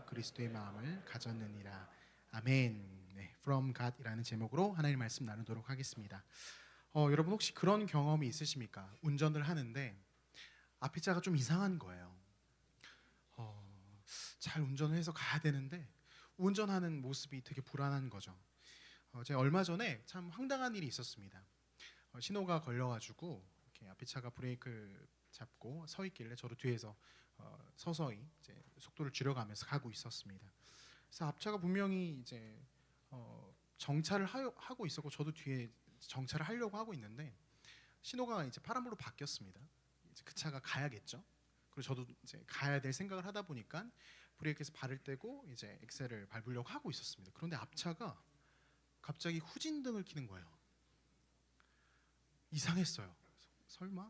믿어 그리스도의 마음을 가졌느니라. 아멘. 네, From God이라는 제목으로 하나님 말씀 나누도록 하겠습니다. 여러분 혹시 그런 경험이 있으십니까? 운전을 하는데 앞에 차가 좀 이상한 거예요. 잘 운전을 해서 가야 되는데 운전하는 모습이 되게 불안한 거죠. 제가 얼마 전에 참 황당한 일이 있었습니다. 신호가 걸려가지고 이렇게 앞에 차가 브레이크를 잡고 서 있길래 저도 뒤에서 서서히 이제 속도를 줄여가면서 가고 있었습니다. 그래서 앞차가 분명히 이제 정차를 하고 있었고 저도 뒤에 정차를 하려고 하고 있는데 신호가 이제 파란불로 바뀌었습니다. 이제 그 차가 가야겠죠. 그리고 저도 이제 가야 될 생각을 하다 보니까 브레이크에서 발을 떼고 이제 엑셀을 밟으려고 하고 있었습니다. 그런데 앞차가 갑자기 후진등을 켜는 거예요. 이상했어요. 설마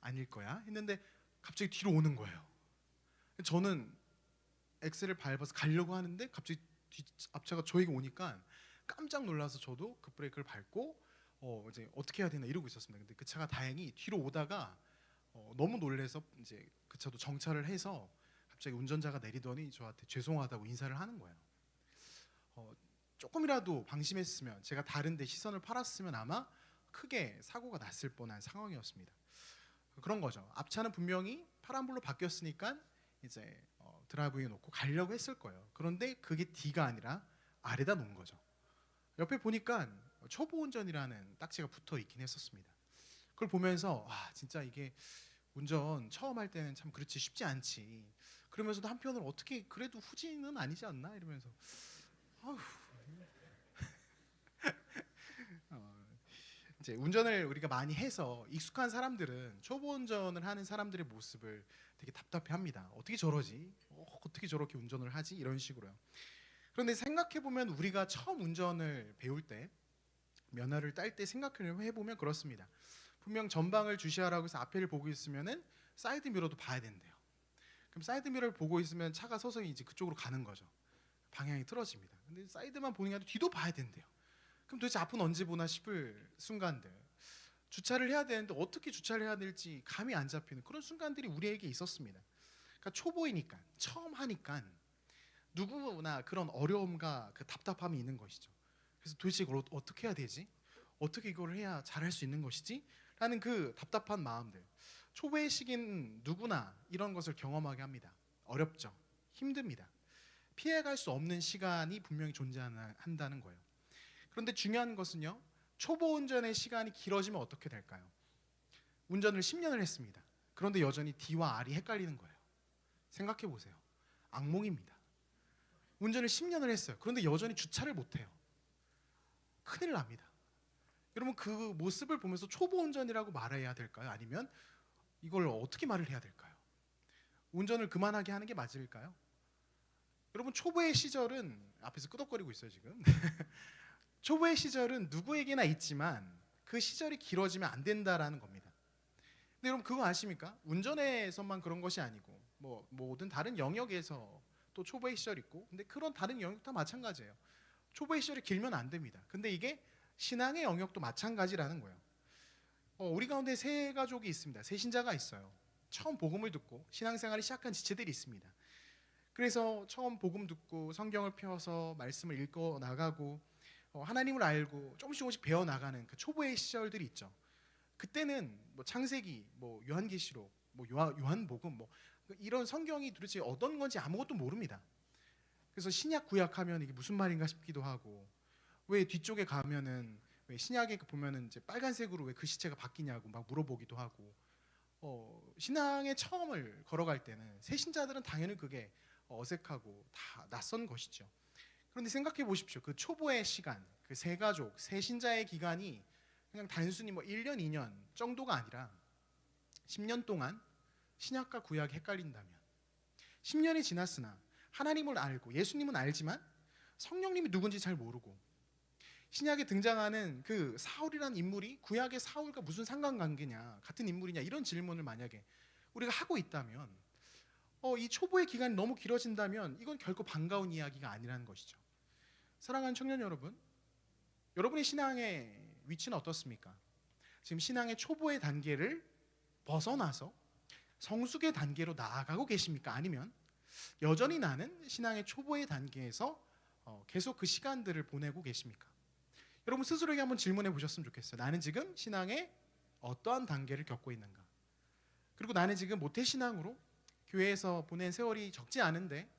아닐 거야 했는데 갑자기 뒤로 오는 거예요. 저는 엑셀을 밟아서 가려고 하는데 갑자기 앞차가 저에게 오니까 깜짝 놀라서 저도 급브레이크를 밟고 이제 어떻게 해야 되나 이러고 있었습니다. 근데 그 차가 다행히 뒤로 오다가 너무 놀래서 이제 그 차도 정차를 해서 갑자기 운전자가 내리더니 저한테 죄송하다고 인사를 하는 거예요. 조금이라도 방심했으면 제가 다른 데 시선을 팔았으면 아마 크게 사고가 났을 뻔한 상황이었습니다. 그런 거죠. 앞차는 분명히 파란불로 바뀌었으니까 이제 드라이브에 놓고 가려고 했을 거예요. 그런데 그게 D가 아니라 R에다 놓은 거죠. 옆에 보니까 초보 운전이라는 딱지가 붙어 있긴 했었습니다. 그걸 보면서 진짜 이게 운전 처음 할 때는 참 그렇지 쉽지 않지. 그러면서도 한편으로 어떻게 그래도 후진은 아니지 않나 이러면서 이제 운전을 우리가 많이 해서 익숙한 사람들은 초보 운전을 하는 사람들의 모습을 되게 답답해합니다. 어떻게 저러지? 어떻게 저렇게 운전을 하지? 이런 식으로요. 그런데 생각해 보면 우리가 처음 운전을 배울 때 면허를 딸 때 생각을 해보면 그렇습니다. 분명 전방을 주시하라고 해서 앞에를 보고 있으면은 사이드 미러도 봐야 된대요. 그럼 사이드 미러를 보고 있으면 차가 서서히 이제 그쪽으로 가는 거죠. 방향이 틀어집니다. 근데 사이드만 보는 게 아니라 뒤도 봐야 된대요. 그럼 도대체 앞은 언제 보나 싶을 순간들, 주차를 해야 되는데 어떻게 주차를 해야 될지 감이 안 잡히는 그런 순간들이 우리에게 있었습니다. 그러니까 초보이니까 처음 하니까 누구나 그런 어려움과 그 답답함이 있는 것이죠. 그래서 도대체 이걸 어떻게 해야 되지? 어떻게 이걸 해야 잘할 수 있는 것이지? 라는 그 답답한 마음들. 초보의 시기는 누구나 이런 것을 경험하게 합니다. 어렵죠. 힘듭니다. 피해갈 수 없는 시간이 분명히 존재한다는 거예요. 그런데 중요한 것은요, 초보 운전의 시간이 길어지면 어떻게 될까요? 운전을 10년을 했습니다. 그런데 여전히 D와 R이 헷갈리는 거예요. 생각해 보세요. 악몽입니다. 운전을 10년을 했어요. 그런데 여전히 주차를 못해요. 큰일 납니다. 여러분 그 모습을 보면서 초보 운전이라고 말해야 될까요? 아니면 이걸 어떻게 말을 해야 될까요? 운전을 그만하게 하는 게 맞을까요? 여러분 초보의 시절은 앞에서 끄덕거리고 있어요 지금. 초보의 시절은 누구에게나 있지만 그 시절이 길어지면 안 된다라는 겁니다. 근데 여러분 그거 아십니까? 운전에서만 그런 것이 아니고 모든 다른 영역에서 또 초보의 시절이 있고 근데 그런 다른 영역 다 마찬가지예요. 초보의 시절이 길면 안 됩니다. 근데 이게 신앙의 영역도 마찬가지라는 거예요. 우리 가운데 새 가족이 있습니다. 새 신자가 있어요. 처음 복음을 듣고 신앙생활을 시작한 지체들이 있습니다. 그래서 처음 복음 듣고 성경을 펴서 말씀을 읽어 나가고 하나님을 알고 조금씩 배워나가는 그 초보의 시절들이 있죠. 그때는 창세기, 요한계시록, 요한복음 이런 성경이 도대체 어떤 건지 아무것도 모릅니다. 그래서 신약 구약하면 이게 무슨 말인가 싶기도 하고 왜 뒤쪽에 가면은 왜 신약에 보면은 이제 빨간색으로 왜 글씨체가 바뀌냐고 막 물어보기도 하고 신앙의 처음을 걸어갈 때는 새 신자들은 당연히 그게 어색하고 다 낯선 것이죠. 그런데 생각해 보십시오. 그 초보의 시간, 그 새 가족, 새 신자의 기간이 그냥 단순히 1년, 2년 정도가 아니라 10년 동안 신약과 구약이 헷갈린다면 10년이 지났으나 하나님을 알고 예수님은 알지만 성령님이 누군지 잘 모르고 신약에 등장하는 그 사울이라는 인물이 구약의 사울과 무슨 상관관계냐, 같은 인물이냐 이런 질문을 만약에 우리가 하고 있다면 이 초보의 기간이 너무 길어진다면 이건 결코 반가운 이야기가 아니라는 것이죠. 사랑하는 청년 여러분, 여러분의 신앙의 위치는 어떻습니까? 지금 신앙의 초보의 단계를 벗어나서 성숙의 단계로 나아가고 계십니까? 아니면 여전히 나는 신앙의 초보의 단계에서 계속 그 시간들을 보내고 계십니까? 여러분 스스로에게 한번 질문해 보셨으면 좋겠어요. 나는 지금 신앙의 어떠한 단계를 겪고 있는가? 그리고 나는 지금 모태신앙으로 교회에서 보낸 세월이 적지 않은데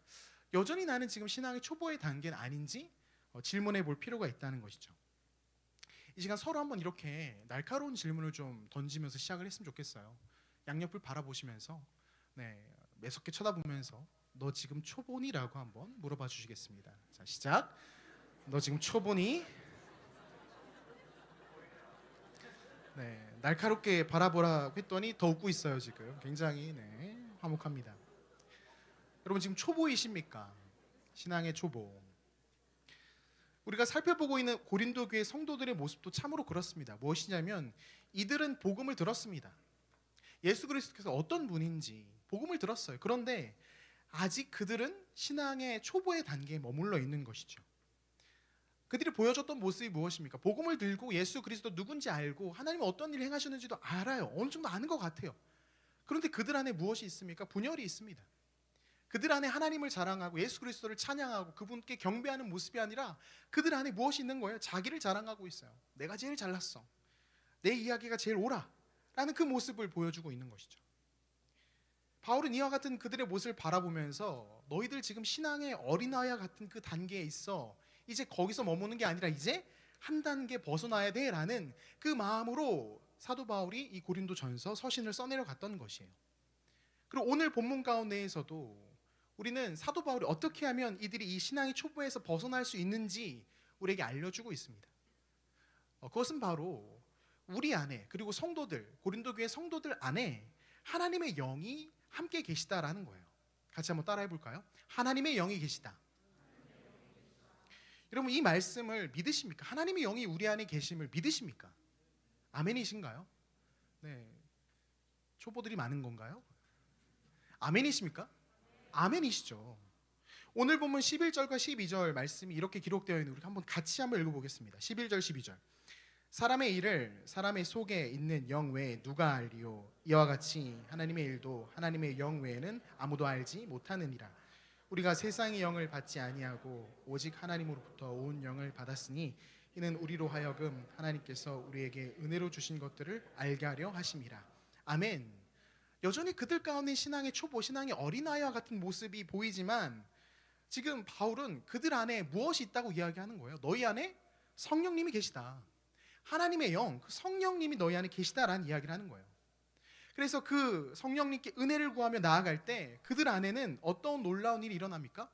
여전히 나는 지금 신앙의 초보의 단계는 아닌지 질문해 볼 필요가 있다는 것이죠. 이 시간 서로 한번 이렇게 날카로운 질문을 좀 던지면서 시작을 했으면 좋겠어요. 양옆을 바라보시면서 매섭게 쳐다보면서 너 지금 초보니?라고 한번 물어봐 주시겠습니다. 자, 시작. 너 지금 초보니? 날카롭게 바라보라고 했더니 더 웃고 있어요. 지금 굉장히 화목합니다. 여러분 지금 초보이십니까? 신앙의 초보. 우리가 살펴보고 있는 고린도 교회 성도들의 모습도 참으로 그렇습니다. 무엇이냐면 이들은 복음을 들었습니다. 예수 그리스도께서 어떤 분인지 복음을 들었어요. 그런데 아직 그들은 신앙의 초보의 단계에 머물러 있는 것이죠. 그들이 보여줬던 모습이 무엇입니까? 복음을 들고 예수 그리스도 누군지 알고 하나님이 어떤 일을 행하셨는지도 알아요. 어느 정도 아는 것 같아요. 그런데 그들 안에 무엇이 있습니까? 분열이 있습니다. 그들 안에 하나님을 자랑하고 예수 그리스도를 찬양하고 그분께 경배하는 모습이 아니라 그들 안에 무엇이 있는 거예요? 자기를 자랑하고 있어요. 내가 제일 잘났어. 내 이야기가 제일 옳아. 라는 그 모습을 보여주고 있는 것이죠. 바울은 이와 같은 그들의 모습을 바라보면서 너희들 지금 신앙의 어린아이와 같은 그 단계에 있어. 이제 거기서 머무는 게 아니라 이제 한 단계 벗어나야 돼 라는 그 마음으로 사도 바울이 이 고린도 전서 서신을 써내려 갔던 것이에요. 그리고 오늘 본문 가운데에서도 우리는 사도 바울이 어떻게 하면 이들이 이 신앙의 초보에서 벗어날 수 있는지 우리에게 알려주고 있습니다. 그것은 바로 우리 안에 그리고 성도들, 고린도 교회 성도들 안에 하나님의 영이 함께 계시다라는 거예요. 같이 한번 따라해 볼까요? 하나님의 영이 계시다. 여러분 이 말씀을 믿으십니까? 하나님의 영이 우리 안에 계심을 믿으십니까? 아멘이신가요? 초보들이 많은 건가요? 아멘이십니까? 아멘이시죠. 오늘 보면 11절과 12절 말씀이 이렇게 기록되어 있는 우리 한번 같이 한번 읽어보겠습니다. 11절 12절 사람의 일을 사람의 속에 있는 영 외에 누가 알리요? 이와 같이 하나님의 일도 하나님의 영 외에는 아무도 알지 못하느니라. 우리가 세상의 영을 받지 아니하고 오직 하나님으로부터 온 영을 받았으니 이는 우리로 하여금 하나님께서 우리에게 은혜로 주신 것들을 알게 하려 하심이라. 아멘. 여전히 그들 가운데 신앙의 초보, 신앙의 어린아이와 같은 모습이 보이지만 지금 바울은 그들 안에 무엇이 있다고 이야기하는 거예요. 너희 안에 성령님이 계시다. 하나님의 영, 그 성령님이 너희 안에 계시다라는 이야기를 하는 거예요. 그래서 그 성령님께 은혜를 구하며 나아갈 때 그들 안에는 어떤 놀라운 일이 일어납니까?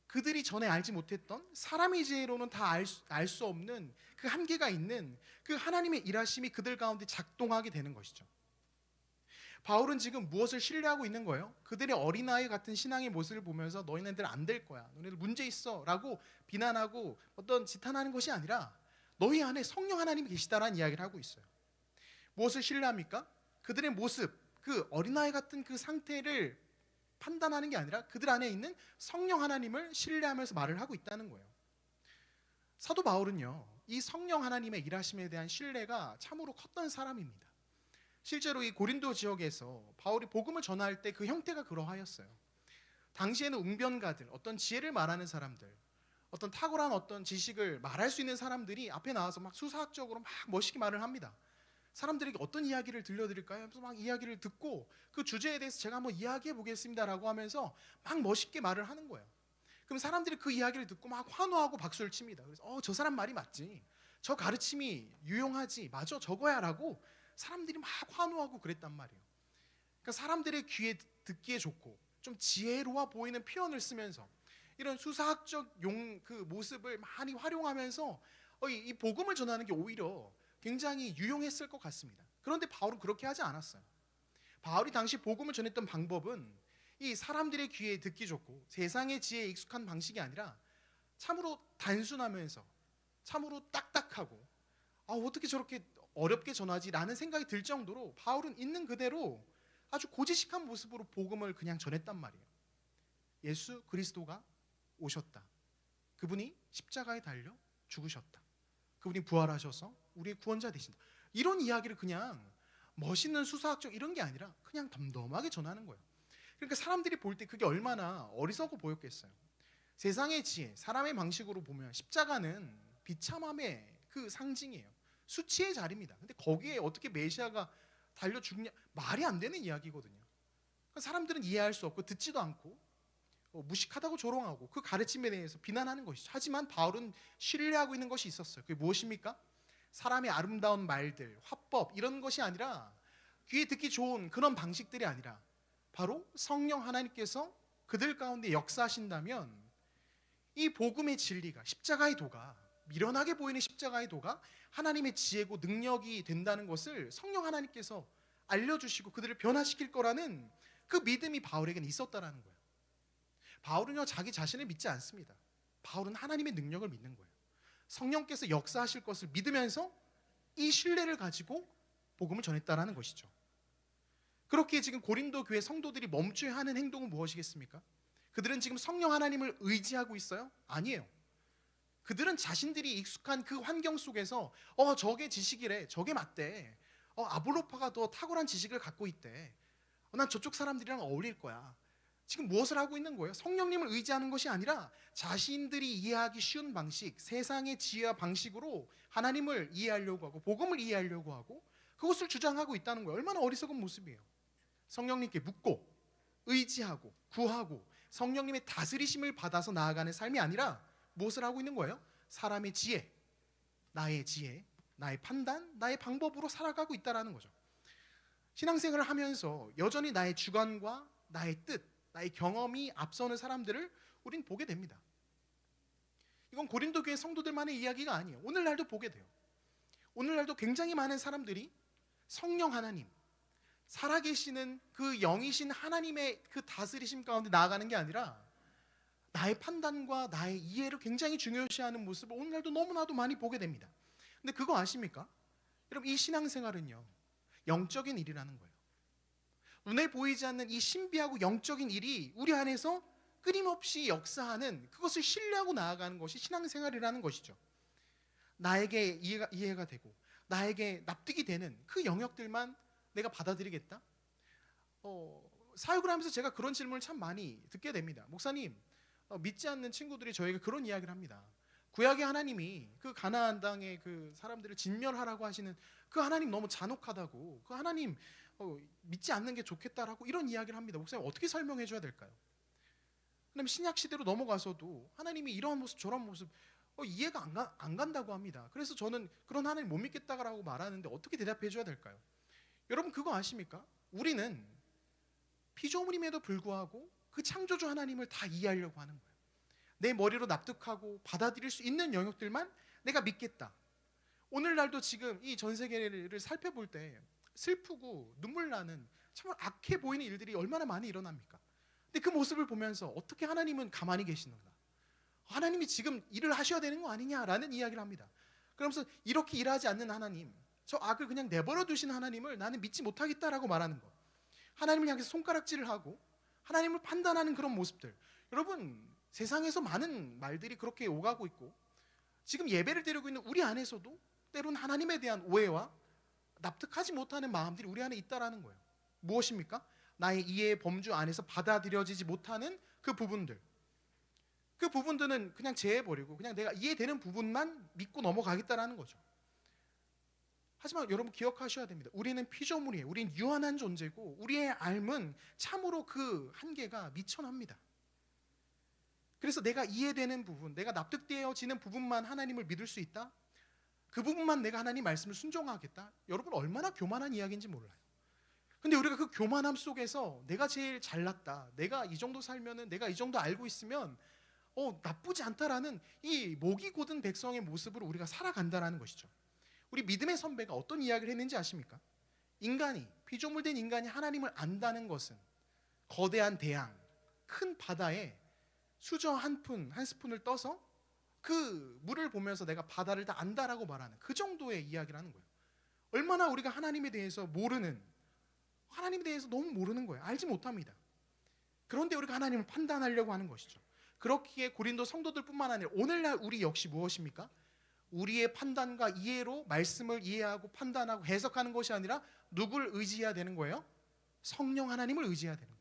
그들이 전에 알지 못했던 사람의 지혜로는 다 알 수 없는 그 한계가 있는 그 하나님의 일하심이 그들 가운데 작동하게 되는 것이죠. 바울은 지금 무엇을 신뢰하고 있는 거예요? 그들의 어린아이 같은 신앙의 모습을 보면서 너희네들 안 될 거야, 너희들 문제 있어 라고 비난하고 어떤 지탄하는 것이 아니라 너희 안에 성령 하나님이 계시다라는 이야기를 하고 있어요. 무엇을 신뢰합니까? 그들의 모습, 그 어린아이 같은 그 상태를 판단하는 게 아니라 그들 안에 있는 성령 하나님을 신뢰하면서 말을 하고 있다는 거예요. 사도 바울은요, 이 성령 하나님의 일하심에 대한 신뢰가 참으로 컸던 사람입니다. 실제로 이 고린도 지역에서 바울이 복음을 전할 때 그 형태가 그러하였어요. 당시에는 웅변가들, 어떤 지혜를 말하는 사람들, 어떤 탁월한 어떤 지식을 말할 수 있는 사람들이 앞에 나와서 막 수사학적으로 막 멋있게 말을 합니다. 사람들에게 어떤 이야기를 들려드릴까요? 하면서 막 이야기를 듣고 그 주제에 대해서 제가 한번 이야기해 보겠습니다라고 하면서 막 멋있게 말을 하는 거예요. 그럼 사람들이 그 이야기를 듣고 막 환호하고 박수를 칩니다. 그래서 저 사람 말이 맞지, 저 가르침이 유용하지, 맞아 저거야라고 사람들이 막 환호하고 그랬단 말이에요. 그러니까 사람들의 귀에 듣기에 좋고 좀 지혜로워 보이는 표현을 쓰면서 이런 수사학적 그 모습을 많이 활용하면서 이 복음을 전하는 게 오히려 굉장히 유용했을 것 같습니다. 그런데 바울은 그렇게 하지 않았어요. 바울이 당시 복음을 전했던 방법은 이 사람들의 귀에 듣기 좋고 세상의 지혜에 익숙한 방식이 아니라 참으로 단순하면서 참으로 딱딱하고 어떻게 저렇게 어렵게 전하지? 라는 생각이 들 정도로 바울은 있는 그대로 아주 고지식한 모습으로 복음을 그냥 전했단 말이에요. 예수 그리스도가 오셨다. 그분이 십자가에 달려 죽으셨다. 그분이 부활하셔서 우리의 구원자 되신다. 이런 이야기를 그냥 멋있는 수사학적 이런 게 아니라 그냥 덤덤하게 전하는 거예요. 그러니까 사람들이 볼 때 그게 얼마나 어리석어 보였겠어요. 세상의 지혜, 사람의 방식으로 보면 십자가는 비참함의 그 상징이에요. 수치의 자리입니다. 근데 거기에 어떻게 메시아가 달려 죽냐, 말이 안 되는 이야기거든요. 그러니까 사람들은 이해할 수 없고 듣지도 않고 무식하다고 조롱하고 그 가르침에 대해서 비난하는 것이죠. 하지만 바울은 신뢰하고 있는 것이 있었어요. 그게 무엇입니까? 사람의 아름다운 말들, 화법 이런 것이 아니라, 귀에 듣기 좋은 그런 방식들이 아니라 바로 성령 하나님께서 그들 가운데 역사하신다면 이 복음의 진리가, 십자가의 도가, 미련하게 보이는 십자가의 도가 하나님의 지혜고 능력이 된다는 것을 성령 하나님께서 알려주시고 그들을 변화시킬 거라는 그 믿음이 바울에게는 있었다라는 거예요. 바울은요, 자기 자신을 믿지 않습니다. 바울은 하나님의 능력을 믿는 거예요. 성령께서 역사하실 것을 믿으면서 이 신뢰를 가지고 복음을 전했다라는 것이죠. 그렇게 지금 고린도 교회 성도들이 멈춰야 하는 행동은 무엇이겠습니까? 그들은 지금 성령 하나님을 의지하고 있어요? 아니에요. 그들은 자신들이 익숙한 그 환경 속에서 저게 지식이래, 저게 맞대, 아볼로파가 더 탁월한 지식을 갖고 있대, 난 저쪽 사람들이랑 어울릴 거야. 지금 무엇을 하고 있는 거예요? 성령님을 의지하는 것이 아니라 자신들이 이해하기 쉬운 방식, 세상의 지혜와 방식으로 하나님을 이해하려고 하고 복음을 이해하려고 하고 그것을 주장하고 있다는 거예요. 얼마나 어리석은 모습이에요. 성령님께 묻고 의지하고 구하고 성령님의 다스리심을 받아서 나아가는 삶이 아니라 무엇을 하고 있는 거예요? 사람의 지혜, 나의 판단, 나의 방법으로 살아가고 있다는 거죠. 신앙생활을 하면서 여전히 나의 주관과 나의 뜻, 나의 경험이 앞서는 사람들을 우린 보게 됩니다. 이건 고린도 교회 성도들만의 이야기가 아니에요. 오늘날도 보게 돼요. 오늘날도 굉장히 많은 사람들이 성령 하나님, 살아계시는 그 영이신 하나님의 그 다스리심 가운데 나아가는 게 아니라 나의 판단과 나의 이해를 굉장히 중요시하는 모습을 오늘날도 너무나도 많이 보게 됩니다. 근데 그거 아십니까? 여러분, 이 신앙생활은요, 영적인 일이라는 거예요. 눈에 보이지 않는 이 신비하고 영적인 일이 우리 안에서 끊임없이 역사하는, 그것을 신뢰하고 나아가는 것이 신앙생활이라는 것이죠. 나에게 이해가 되고 나에게 납득이 되는 그 영역들만 내가 받아들이겠다? 사역을 하면서 제가 그런 질문을 참 많이 듣게 됩니다. 목사님, 믿지 않는 친구들이 저에게 그런 이야기를 합니다. 구약의 하나님이 그 가나안 땅의 그 사람들을 진멸하라고 하시는 그 하나님 너무 잔혹하다고, 그 하나님 믿지 않는 게 좋겠다라고 이런 이야기를 합니다. 목사님, 어떻게 설명해 줘야 될까요? 그다음에 신약 시대로 넘어가서도 하나님이 이런 모습 저런 모습 이해가 안 간다고 합니다. 그래서 저는 그런 하나님 못 믿겠다라고 말하는데 어떻게 대답해 줘야 될까요? 여러분, 그거 아십니까? 우리는 피조물임에도 불구하고 그 창조주 하나님을 다 이해하려고 하는 거예요. 내 머리로 납득하고 받아들일 수 있는 영역들만 내가 믿겠다. 오늘날도 지금 이 전 세계를 살펴볼 때 슬프고 눈물 나는 정말 악해 보이는 일들이 얼마나 많이 일어납니까? 근데 그 모습을 보면서 어떻게 하나님은 가만히 계시는가? 하나님이 지금 일을 하셔야 되는 거 아니냐라는 이야기를 합니다. 그러면서 이렇게 일하지 않는 하나님, 저 악을 그냥 내버려 두신 하나님을 나는 믿지 못하겠다라고 말하는 것. 하나님을 향해서 손가락질을 하고 하나님을 판단하는 그런 모습들. 여러분, 세상에서 많은 말들이 그렇게 오가고 있고 지금 예배를 드리고 있는 우리 안에서도 때로는 하나님에 대한 오해와 납득하지 못하는 마음들이 우리 안에 있다라는 거예요. 무엇입니까? 나의 이해의 범주 안에서 받아들여지지 못하는 그 부분들. 그 부분들은 그냥 제해버리고 그냥 내가 이해되는 부분만 믿고 넘어가겠다라는 거죠. 하지만 여러분, 기억하셔야 됩니다. 우리는 피조물이에요. 우리는 유한한 존재고 우리의 삶은 참으로 그 한계가 미천합니다. 그래서 내가 이해되는 부분, 내가 납득되어지는 부분만 하나님을 믿을 수 있다? 그 부분만 내가 하나님 말씀을 순종하겠다? 여러분, 얼마나 교만한 이야기인지 몰라요. 근데 우리가 그 교만함 속에서 내가 제일 잘났다, 내가 이 정도 살면은, 내가 이 정도 알고 있으면 나쁘지 않다라는 이 목이 곧은 백성의 모습으로 우리가 살아간다라는 것이죠. 우리 믿음의 선배가 어떤 이야기를 했는지 아십니까? 피조물된 인간이 하나님을 안다는 것은 거대한 대양, 큰 바다에 수저 한 스푼을 떠서 그 물을 보면서 내가 바다를 다 안다라고 말하는 그 정도의 이야기를 하는 거예요. 얼마나 우리가 하나님에 대해서 너무 모르는 거예요. 알지 못합니다. 그런데 우리가 하나님을 판단하려고 하는 것이죠. 그렇기에 고린도 성도들뿐만 아니라 오늘날 우리 역시 무엇입니까? 우리의 판단과 이해로 말씀을 이해하고 판단하고 해석하는 것이 아니라 누굴 의지해야 되는 거예요? 성령 하나님을 의지해야 되는 거예요.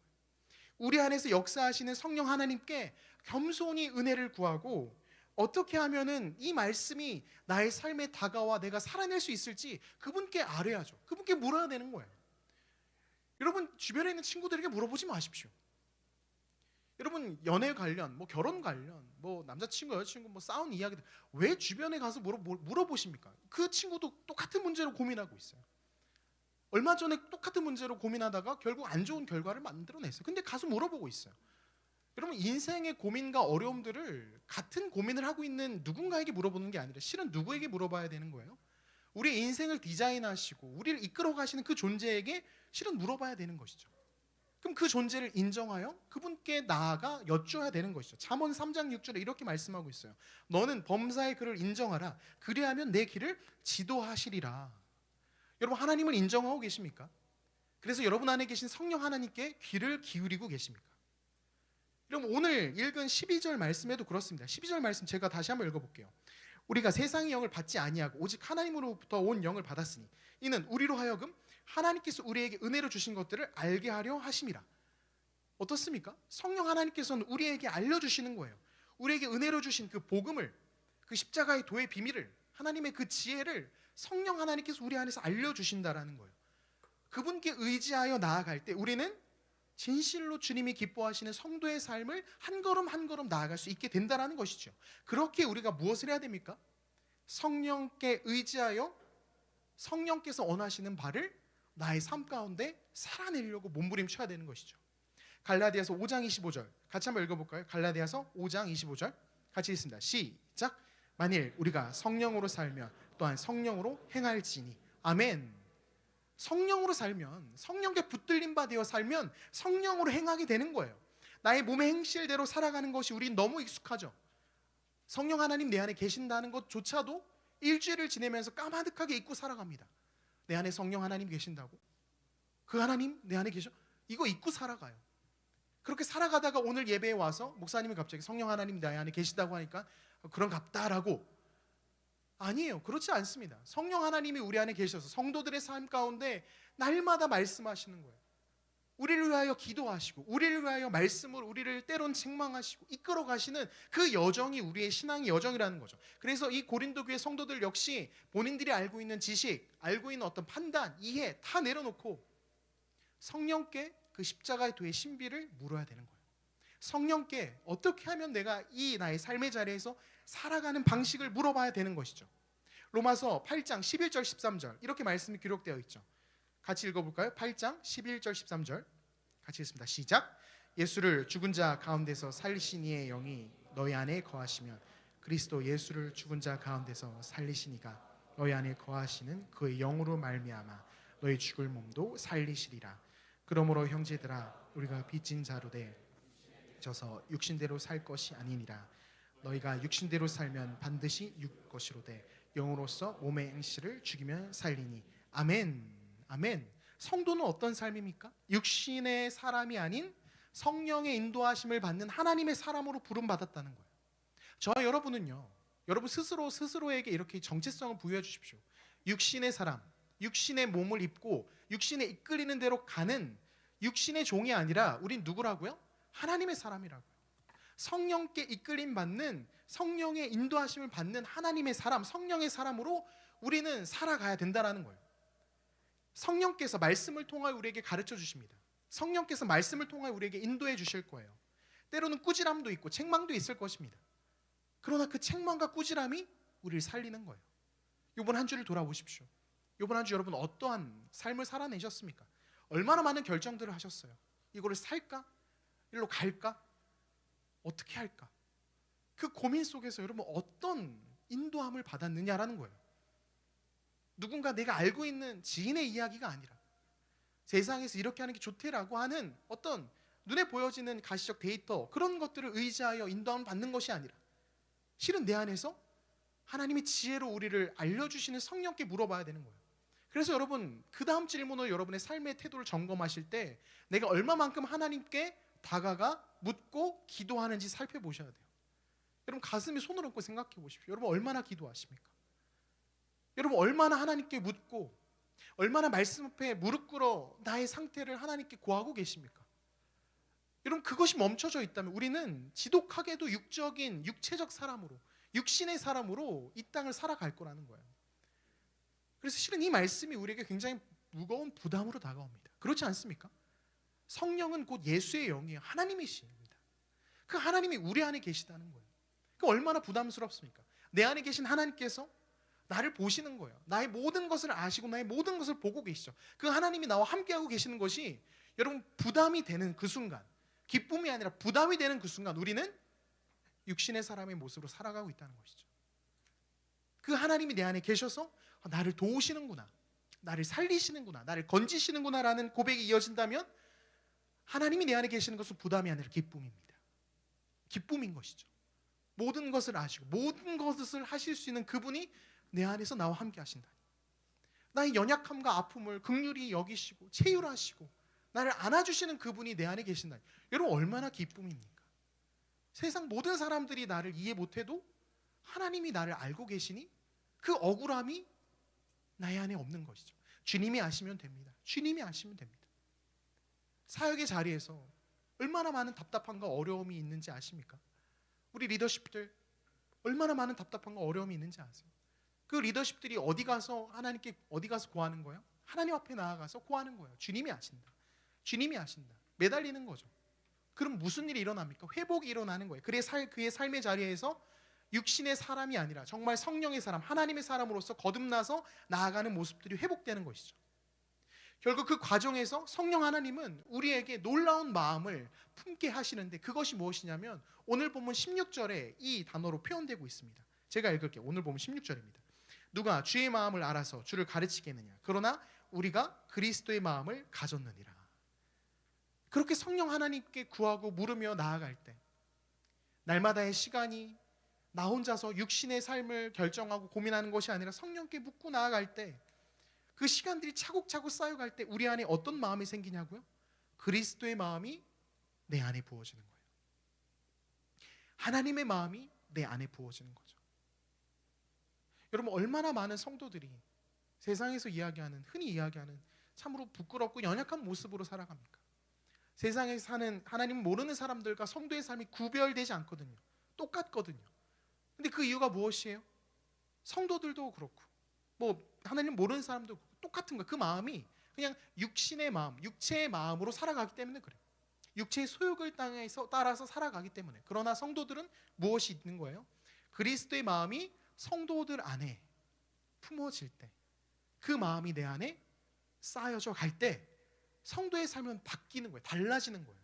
우리 안에서 역사하시는 성령 하나님께 겸손히 은혜를 구하고 어떻게 하면은 이 말씀이 나의 삶에 다가와 내가 살아낼 수 있을지 그분께 아뢰야죠. 그분께 물어야 되는 거예요. 여러분 주변에 있는 친구들에게 물어보지 마십시오. 여러분 연애 관련, 뭐 결혼 관련, 뭐 남자친구, 여자친구 뭐 싸운 이야기들 왜 주변에 가서 물어보십니까? 그 친구도 똑같은 문제로 고민하고 있어요. 얼마 전에 똑같은 문제로 고민하다가 결국 안 좋은 결과를 만들어냈어요. 근데 가서 물어보고 있어요. 여러분 인생의 고민과 어려움들을 같은 고민을 하고 있는 누군가에게 물어보는 게 아니라 실은 누구에게 물어봐야 되는 거예요? 우리 인생을 디자인하시고 우리를 이끌어 가시는 그 존재에게 실은 물어봐야 되는 것이죠. 그럼 그 존재를 인정하여 그분께 나아가 여쭈어야 되는 것이죠. 잠언 3장 6절에 이렇게 말씀하고 있어요. 너는 범사의 그를 인정하라. 그리하면 내 길을 지도하시리라. 여러분 하나님을 인정하고 계십니까? 그래서 여러분 안에 계신 성령 하나님께 귀를 기울이고 계십니까? 여러분 오늘 읽은 12절 말씀에도 그렇습니다. 12절 말씀 제가 다시 한번 읽어볼게요. 우리가 세상의 영을 받지 아니하고 오직 하나님으로부터 온 영을 받았으니 이는 우리로 하여금 하나님께서 우리에게 은혜로 주신 것들을 알게 하려 하심이라. 어떻습니까? 성령 하나님께서는 우리에게 알려주시는 거예요. 우리에게 은혜로 주신 그 복음을, 그 십자가의 도의 비밀을, 하나님의 그 지혜를 성령 하나님께서 우리 안에서 알려주신다라는 거예요. 그분께 의지하여 나아갈 때 우리는 진실로 주님이 기뻐하시는 성도의 삶을 한 걸음 한 걸음 나아갈 수 있게 된다는 것이죠. 그렇게 우리가 무엇을 해야 됩니까? 성령께 의지하여 성령께서 원하시는 바를 나의 삶 가운데 살아내려고 몸부림쳐야 되는 것이죠. 갈라디아서 5장 25절 같이 한번 읽어볼까요? 갈라디아서 5장 25절 같이 읽습니다. 시작. 만일 우리가 성령으로 살면 또한 성령으로 행할지니. 아멘. 성령으로 살면, 성령께 붙들림 바 되어 살면 성령으로 행하게 되는 거예요. 나의 몸의 행실대로 살아가는 것이 우린 너무 익숙하죠. 성령 하나님 내 안에 계신다는 것조차도 일주일을 지내면서 까마득하게 잊고 살아갑니다. 내 안에 성령 하나님 계신다고? 그 하나님 내 안에 계셔? 이거 잊고 살아가요. 그렇게 살아가다가 오늘 예배에 와서 목사님이 갑자기 성령 하나님 내 안에 계시다고 하니까 그런갑다라고. 아니에요. 그렇지 않습니다. 성령 하나님이 우리 안에 계셔서 성도들의 삶 가운데 날마다 말씀하시는 거예요. 우리를 위하여 기도하시고 우리를 위하여 말씀을 우리를 때론 책망하시고 이끌어 가시는 그 여정이 우리의 신앙의 여정이라는 거죠. 그래서 이 고린도 교회 성도들 역시 본인들이 알고 있는 지식, 알고 있는 어떤 판단, 이해 다 내려놓고 성령께 그 십자가의 도의 신비를 물어야 되는 거예요. 성령께 어떻게 하면 내가 이 나의 삶의 자리에서 살아가는 방식을 물어봐야 되는 것이죠. 로마서 8장 11절 13절 이렇게 말씀이 기록되어 있죠. 같이 읽어볼까요? 8장 11절 13절 같이 읽습니다. 시작. 예수를 죽은 자 가운데서 살리신 이의 영이 너희 안에 거하시면 그리스도 예수를 죽은 자 가운데서 살리신 이가 너희 안에 거하시는 그의 영으로 말미암아 너희 죽을 몸도 살리시리라. 그러므로 형제들아 우리가 빚진 자로 되어서 육신대로 살 것이 아니니라. 너희가 육신대로 살면 반드시 죽을 것이로되 영으로서 몸의 행실을 죽이면 살리니. 아멘. 아멘. 성도는 어떤 삶입니까? 육신의 사람이 아닌 성령의 인도하심을 받는 하나님의 사람으로 부름받았다는 거예요. 저와 여러분은요, 여러분 스스로에게 이렇게 정체성을 부여해 주십시오. 육신의 사람, 육신의 몸을 입고 육신에 이끌리는 대로 가는 육신의 종이 아니라 우린 누구라고요? 하나님의 사람이라고요. 성령께 이끌림 받는, 성령의 인도하심을 받는 하나님의 사람, 성령의 사람으로 우리는 살아가야 된다는 거예요. 성령께서 말씀을 통하여 우리에게 가르쳐 주십니다. 성령께서 말씀을 통하여 우리에게 인도해 주실 거예요. 때로는 꾸지람도 있고 책망도 있을 것입니다. 그러나 그 책망과 꾸지람이 우리를 살리는 거예요. 이번 한 주를 돌아보십시오. 이번 한 주 여러분 어떠한 삶을 살아내셨습니까? 얼마나 많은 결정들을 하셨어요? 이거를 살까? 일로 갈까? 어떻게 할까? 그 고민 속에서 여러분 어떤 인도함을 받았느냐라는 거예요. 누군가 내가 알고 있는 지인의 이야기가 아니라 세상에서 이렇게 하는 게 좋대라고 하는 어떤 눈에 보여지는 가시적 데이터, 그런 것들을 의지하여 인도함을 받는 것이 아니라 실은 내 안에서 하나님이 지혜로 우리를 알려주시는 성령께 물어봐야 되는 거예요. 그래서 여러분 그 다음 질문으로 여러분의 삶의 태도를 점검하실 때 내가 얼마만큼 하나님께 다가가 묻고 기도하는지 살펴보셔야 돼요. 여러분 가슴에 손을 얹고 생각해 보십시오. 여러분 얼마나 기도하십니까? 여러분 얼마나 하나님께 묻고 얼마나 말씀 앞에 무릎 꿇어 나의 상태를 하나님께 고하고 계십니까? 여러분, 그것이 멈춰져 있다면 우리는 지독하게도 육적인 육체적 사람으로, 육신의 사람으로 이 땅을 살아갈 거라는 거예요. 그래서 실은 이 말씀이 우리에게 굉장히 무거운 부담으로 다가옵니다. 그렇지 않습니까? 성령은 곧 예수의 영이에요. 하나님이십니다. 그 하나님이 우리 안에 계시다는 거예요. 그 얼마나 부담스럽습니까? 내 안에 계신 하나님께서 나를 보시는 거예요. 나의 모든 것을 아시고 나의 모든 것을 보고 계시죠. 그 하나님이 나와 함께하고 계시는 것이 여러분 부담이 되는 그 순간, 기쁨이 아니라 부담이 되는 그 순간 우리는 육신의 사람의 모습으로 살아가고 있다는 것이죠. 그 하나님이 내 안에 계셔서 나를 도우시는구나, 나를 살리시는구나, 나를 건지시는구나 라는 고백이 이어진다면 하나님이 내 안에 계시는 것은 부담이 아니라 기쁨입니다. 기쁨인 것이죠. 모든 것을 아시고 모든 것을 하실 수 있는 그분이 내 안에서 나와 함께 하신다. 나의 연약함과 아픔을 긍휼히 여기시고 체휼하시고 나를 안아주시는 그분이 내 안에 계신다. 여러분, 얼마나 기쁨입니까? 세상 모든 사람들이 나를 이해 못해도 하나님이 나를 알고 계시니 그 억울함이 나의 안에 없는 것이죠. 주님이 아시면 됩니다. 주님이 아시면 됩니다. 사역의 자리에서 얼마나 많은 답답함과 어려움이 있는지 아십니까? 우리 리더십들 얼마나 많은 답답함과 어려움이 있는지 아세요? 그 리더십들이 어디 가서 하나님께 어디 가서 구하는 거예요? 하나님 앞에 나아가서 구하는 거예요. 주님이 아신다. 주님이 아신다. 매달리는 거죠. 그럼 무슨 일이 일어납니까? 회복이 일어나는 거예요. 그의 삶의 자리에서 육신의 사람이 아니라 정말 성령의 사람, 하나님의 사람으로서 거듭나서 나아가는 모습들이 회복되는 것이죠. 결국 그 과정에서 성령 하나님은 우리에게 놀라운 마음을 품게 하시는데 그것이 무엇이냐면 오늘 본문 16절에 이 단어로 표현되고 있습니다. 제가 읽을게요. 오늘 본문 16절입니다. 누가 주의 마음을 알아서 주를 가르치겠느냐? 그러나 우리가 그리스도의 마음을 가졌느니라. 그렇게 성령 하나님께 구하고 물으며 나아갈 때 날마다의 시간이 나 혼자서 육신의 삶을 결정하고 고민하는 것이 아니라 성령께 묻고 나아갈 때 그 시간들이 차곡차곡 쌓여갈 때 우리 안에 어떤 마음이 생기냐고요? 그리스도의 마음이 내 안에 부어지는 거예요. 하나님의 마음이 내 안에 부어지는 거죠. 여러분, 얼마나 많은 성도들이 세상에서 흔히 이야기하는 참으로 부끄럽고 연약한 모습으로 살아갑니까? 세상에 사는 하나님 모르는 사람들과 성도의 삶이 구별되지 않거든요. 똑같거든요. 근데 그 이유가 무엇이에요? 성도들도 그렇고 하나님 모르는 사람도 그렇고 똑같은 거예요. 그 마음이 그냥 육신의 마음, 육체의 마음으로 살아가기 때문에 그래요. 육체의 소욕을 따라서 살아가기 때문에. 그러나 성도들은 무엇이 있는 거예요? 그리스도의 마음이 성도들 안에 품어질 때, 그 마음이 내 안에 쌓여져 갈 때 성도의 삶은 바뀌는 거예요. 달라지는 거예요.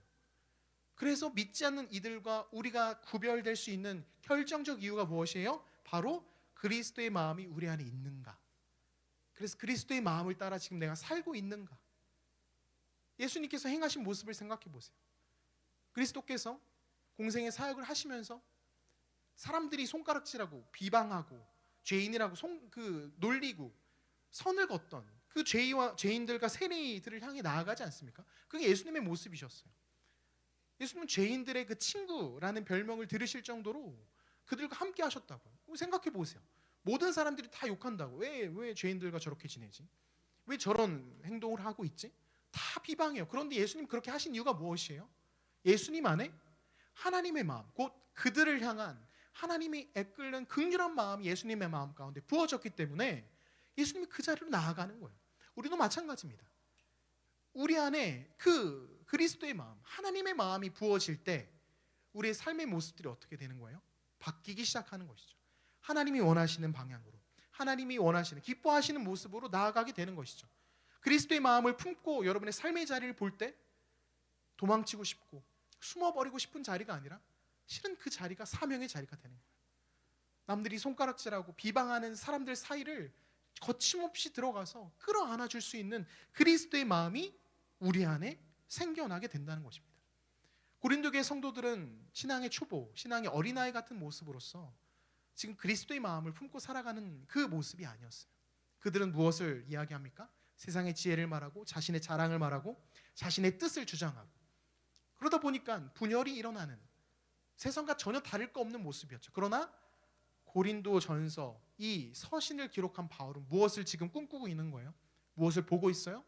그래서 믿지 않는 이들과 우리가 구별될 수 있는 결정적 이유가 무엇이에요? 바로 그리스도의 마음이 우리 안에 있는가. 그래서 그리스도의 마음을 따라 지금 내가 살고 있는가. 예수님께서 행하신 모습을 생각해 보세요. 그리스도께서 공생의 사역을 하시면서 사람들이 손가락질하고 비방하고 죄인이라고 놀리고 선을 걷던 그 죄인들과 세리들을 향해 나아가지 않습니까? 그게 예수님의 모습이셨어요. 예수님은 죄인들의 그 친구라는 별명을 들으실 정도로 그들과 함께 하셨다고요. 생각해 보세요. 모든 사람들이 다 욕한다고. 왜 죄인들과 저렇게 지내지? 왜 저런 행동을 하고 있지? 다 비방해요. 그런데 예수님 그렇게 하신 이유가 무엇이에요? 예수님 안에 하나님의 마음, 곧 그들을 향한 하나님이 애끓는 긍휼한 마음이 예수님의 마음 가운데 부어졌기 때문에 예수님이 그 자리로 나아가는 거예요. 우리도 마찬가지입니다. 우리 안에 그 그리스도의 마음, 하나님의 마음이 부어질 때 우리의 삶의 모습들이 어떻게 되는 거예요? 바뀌기 시작하는 것이죠. 하나님이 원하시는 방향으로, 하나님이 원하시는, 기뻐하시는 모습으로 나아가게 되는 것이죠. 그리스도의 마음을 품고 여러분의 삶의 자리를 볼 때 도망치고 싶고 숨어버리고 싶은 자리가 아니라 실은 그 자리가 사명의 자리가 되는 거예요. 남들이 손가락질하고 비방하는 사람들 사이를 거침없이 들어가서 끌어안아 줄 수 있는 그리스도의 마음이 우리 안에 생겨나게 된다는 것입니다. 고린도교의 성도들은 신앙의 초보, 신앙의 어린아이 같은 모습으로서 지금 그리스도의 마음을 품고 살아가는 그 모습이 아니었어요. 그들은 무엇을 이야기합니까? 세상의 지혜를 말하고 자신의 자랑을 말하고 자신의 뜻을 주장하고 그러다 보니까 분열이 일어나는 세상과 전혀 다를 거 없는 모습이었죠. 그러나 고린도 전서 이 서신을 기록한 바울은 무엇을 지금 꿈꾸고 있는 거예요? 무엇을 보고 있어요?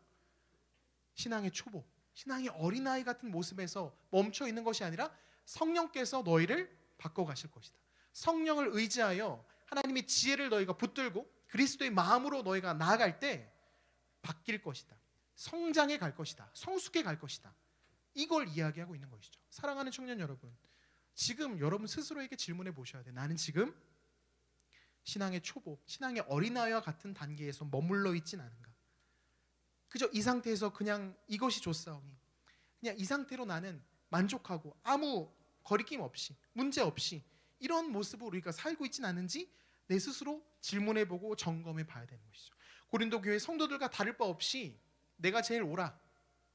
신앙의 초보, 신앙의 어린아이 같은 모습에서 멈춰 있는 것이 아니라 성령께서 너희를 바꿔가실 것이다. 성령을 의지하여 하나님의 지혜를 너희가 붙들고 그리스도의 마음으로 너희가 나아갈 때 바뀔 것이다. 성장해 갈 것이다. 성숙해 갈 것이다. 이걸 이야기하고 있는 것이죠. 사랑하는 청년 여러분, 지금 여러분 스스로에게 질문해 보셔야 돼. 나는 지금 신앙의 초보, 신앙의 어린아이와 같은 단계에서 머물러 있진 않은가? 그저 이 상태에서 그냥 이것이 좋사오니 그냥 이 상태로 나는 만족하고 아무 거리낌 없이 문제 없이 이런 모습으로 우리가 살고 있진 않은지 내 스스로 질문해보고 점검해 봐야 되는 것이죠. 고린도 교회 성도들과 다를 바 없이 내가 제일 옳아,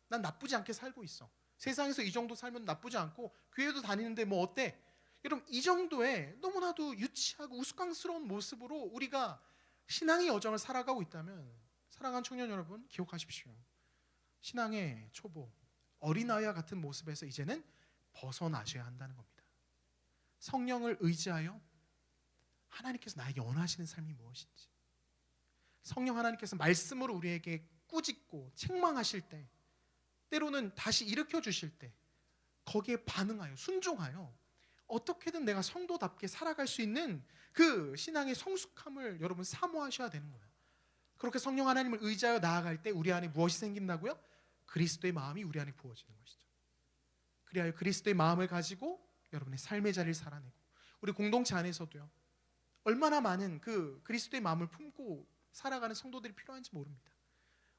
난 나쁘지 않게 살고 있어, 세상에서 이 정도 살면 나쁘지 않고 교회도 다니는데 뭐 어때? 여러분, 이 정도의 너무나도 유치하고 우스꽝스러운 모습으로 우리가 신앙의 여정을 살아가고 있다면 사랑하는 청년 여러분, 기억하십시오. 신앙의 초보, 어린아이와 같은 모습에서 이제는 벗어나셔야 한다는 겁니다. 성령을 의지하여 하나님께서 나에게 원하시는 삶이 무엇인지, 성령 하나님께서 말씀으로 우리에게 꾸짖고 책망하실 때, 때로는 다시 일으켜 주실 때 거기에 반응하여 순종하여 어떻게든 내가 성도답게 살아갈 수 있는 그 신앙의 성숙함을 여러분 사모하셔야 되는 거예요. 그렇게 성령 하나님을 의지하여 나아갈 때 우리 안에 무엇이 생긴다고요? 그리스도의 마음이 우리 안에 부어지는 것이죠. 그리하여 그리스도의 마음을 가지고 여러분의 삶의 자리를 살아내고, 우리 공동체 안에서도요, 얼마나 많은 그 그리스도의 마음을 품고 살아가는 성도들이 필요한지 모릅니다.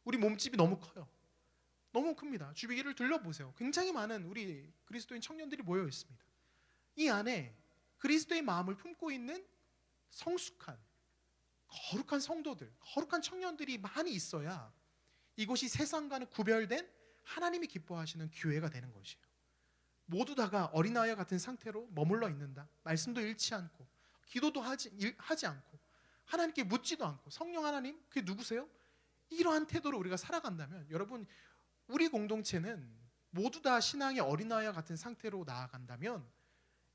우리 몸집이 너무 커요. 너무 큽니다. 주위를 둘러보세요. 굉장히 많은 우리 그리스도인 청년들이 모여 있습니다. 이 안에 그리스도의 마음을 품고 있는 성숙한 거룩한 성도들, 거룩한 청년들이 많이 있어야 이곳이 세상과는 구별된 하나님이 기뻐하시는 교회가 되는 것이에요. 모두 다가 어린아이와 같은 상태로 머물러 있는다, 말씀도 읽지 않고 기도도 하지 않고 하나님께 묻지도 않고, 성령 하나님 그게 누구세요? 이러한 태도로 우리가 살아간다면 여러분, 우리 공동체는 모두 다 신앙의 어린아이와 같은 상태로 나아간다면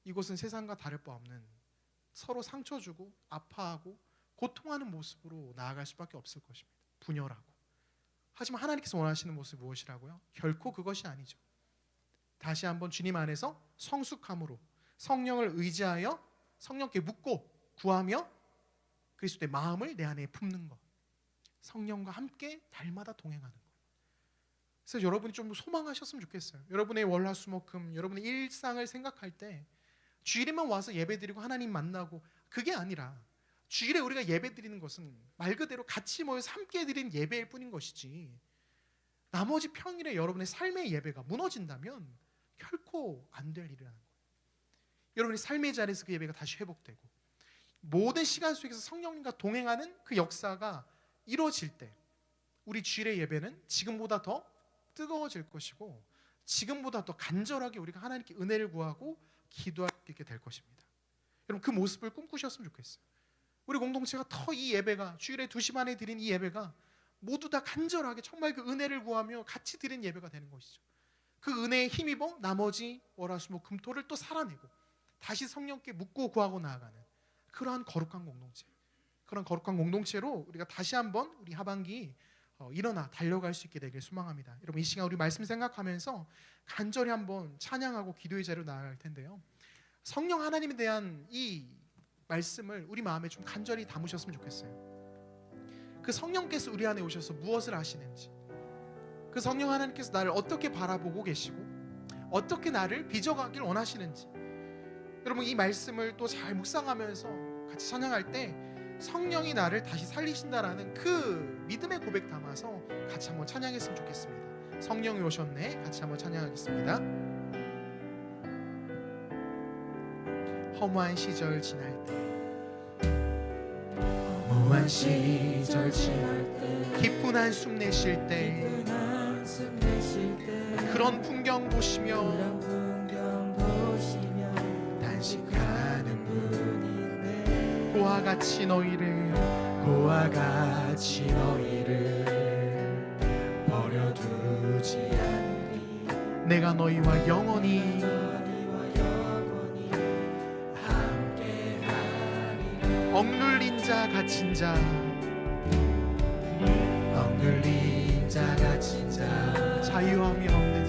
이곳은 세상과 다를 바 없는 서로 상처 주고 아파하고 고통하는 모습으로 나아갈 수밖에 없을 것입니다. 분열하고. 하지만 하나님께서 원하시는 모습이 무엇이라고요? 결코 그것이 아니죠. 다시 한번 주님 안에서 성숙함으로 성령을 의지하여 성령께 묻고 구하며 그리스도의 마음을 내 안에 품는 것, 성령과 함께 날마다 동행하는 것. 그래서 여러분이 좀 소망하셨으면 좋겠어요. 여러분의 월화수목금, 여러분의 일상을 생각할 때 주일에만 와서 예배드리고 하나님 만나고, 그게 아니라 주일에 우리가 예배드리는 것은 말 그대로 같이 모여서 함께 드리는 예배일 뿐인 것이지, 나머지 평일에 여러분의 삶의 예배가 무너진다면 결코 안 될 일이라는 거예요. 여러분의 삶의 자리에서 그 예배가 다시 회복되고 모든 시간 속에서 성령님과 동행하는 그 역사가 이루어질 때 우리 주일의 예배는 지금보다 더 뜨거워질 것이고 지금보다 더 간절하게 우리가 하나님께 은혜를 구하고 기도할 수 있게 될 것입니다. 여러분, 그 모습을 꿈꾸셨으면 좋겠어요. 우리 공동체가 더 이 예배가, 주일에 2시 반에 드린 이 예배가 모두 다 간절하게 정말 그 은혜를 구하며 같이 드린 예배가 되는 것이죠. 그 은혜에 힘입어 나머지 월화수목 금토를 또 살아내고 다시 성령께 묻고 구하고 나아가는 그러한 거룩한 공동체, 그런 거룩한 공동체로 우리가 다시 한번 우리 하반기 일어나 달려갈 수 있게 되길 소망합니다. 여러분, 이 시간 우리 말씀 생각하면서 간절히 한번 찬양하고 기도의 자리로 나아갈 텐데요, 성령 하나님에 대한 이 말씀을 우리 마음에 좀 간절히 담으셨으면 좋겠어요. 그 성령께서 우리 안에 오셔서 무엇을 하시는지, 그 성령 하나님께서 나를 어떻게 바라보고 계시고 어떻게 나를 빚어가길 원하시는지, 여러분 이 말씀을 또 잘 묵상하면서 같이 찬양할 때 성령이 나를 다시 살리신다라는 그 믿음의 고백 담아서 같이 한번 찬양했으면 좋겠습니다. 성령이 오셨네, 같이 한번 찬양하겠습니다. 허무한 시절 지날 때, 허무한 시절 지날 때, 기쁜 한숨 내쉴 때, 기쁜 한숨 내쉴 때, 그런 풍경 보시며 그런 풍경 보시며 단식하는 분인데 고와 같이 너희를 버려두지 않으리. 내가 너희와 영원히 함께하리라. 억눌린 자 갇힌 자, 억눌린 자 갇힌 자, 자유함이 없는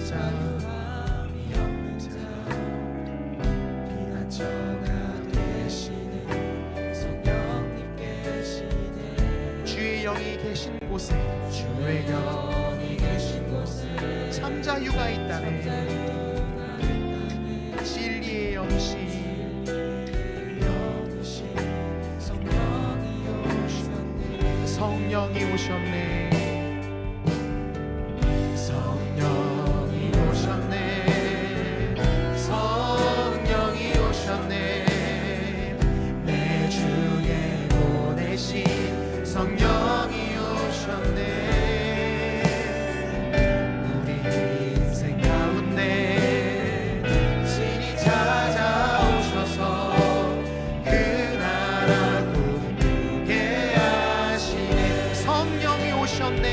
보좌가 되시는 성령님 계시네. 주의 영이 계신 곳에 주의 영이 계신 곳에 참자유가 있다네. 진리의 영신 성령이 오셨네. 성령이 오셨네. 성령이 오셨네. 내 주에 보내신 성령이 오셨네. 우리 인생 가운데 친히 찾아오셔서 그 나라 꿈꾸게 하시네. 성령이 오셨네.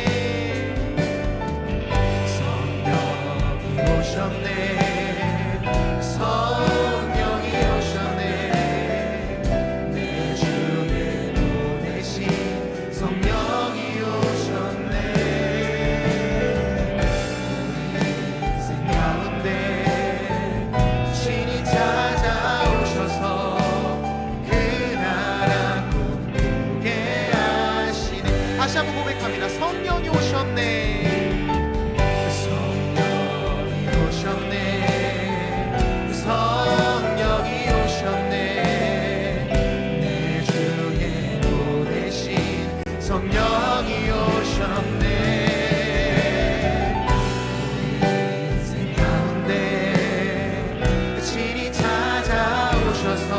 성령이 오셨네. 성령이 오셨네. 내 주에 보내신 성령이 오셨네. 우리 인생 가운데 친히 찾아오셔서 그 나라 꿈꾸게 하시네. 다시 한번 고백합니다. 성령이 오셨네. 성령이 오셨네. 성령이 오셨네. 내 주에 보내신 성령이 오셨네. 우리 인생 가운데 친히 찾아오셔서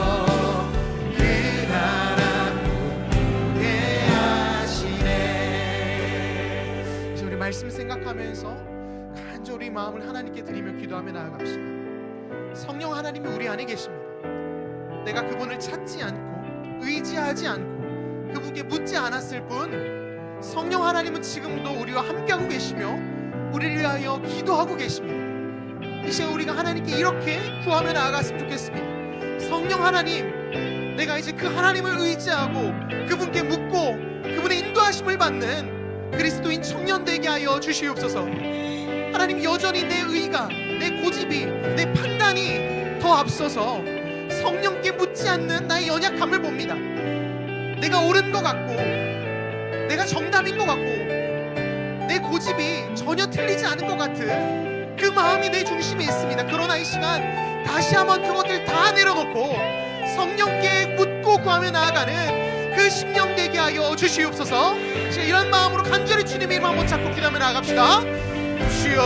그 나라 꿈꾸게 하시네. 이제 우리 말씀 생각하면서 간절히 마음을 하나님께 드리며 기도하며 나아갑시다. 성령 하나님이 우리 안에 계십니다. 내가 그분을 찾지 않고 의지하지 않고 그분께 묻지 않았을 뿐 성령 하나님은 지금도 우리와 함께하고 계시며 우리를 위하여 기도하고 계십니다. 이 시간 우리가 하나님께 이렇게 구하며 나아갔으면 좋겠습니다. 성령 하나님, 내가 이제 그 하나님을 의지하고 그분께 묻고 그분의 인도하심을 받는 그리스도인 청년 되게 하여 주시옵소서. 하나님, 여전히 내 의가, 내 고집이, 내 판단이 더 앞서서 성령께 묻지 않는 나의 연약함을 봅니다. 내가 옳은 것 같고 내가 정답인 것 같고 내 고집이 전혀 틀리지 않은 것 같은 그 마음이 내 중심에 있습니다. 그러나 이 시간 다시 한번 그것들 다 내려놓고 성령께 묻고 구하며 나아가는 그 심령 되게 하여 주시옵소서. 이런 마음으로 간절히 주님의 이름 한번 잡고 기도하며 나아갑시다. 주여,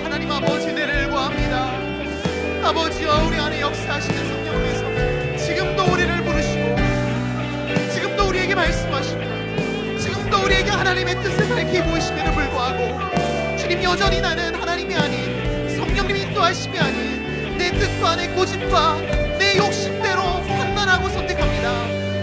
하나님 아버지, 내를 구합니다. 아버지여, 우리 안에 역사하시는 성령께서 지금도 우리를 부르시고 지금도 우리에게 말씀하시고 지금도 우리에게 하나님의 뜻을 밝히 보이심에도 불구하고 주님, 여전히 나는 하나님이 아닌 성령님이 인도하심이 아닌 내 뜻과 내 고집과 내 욕심대로 판단하고 선택합니다.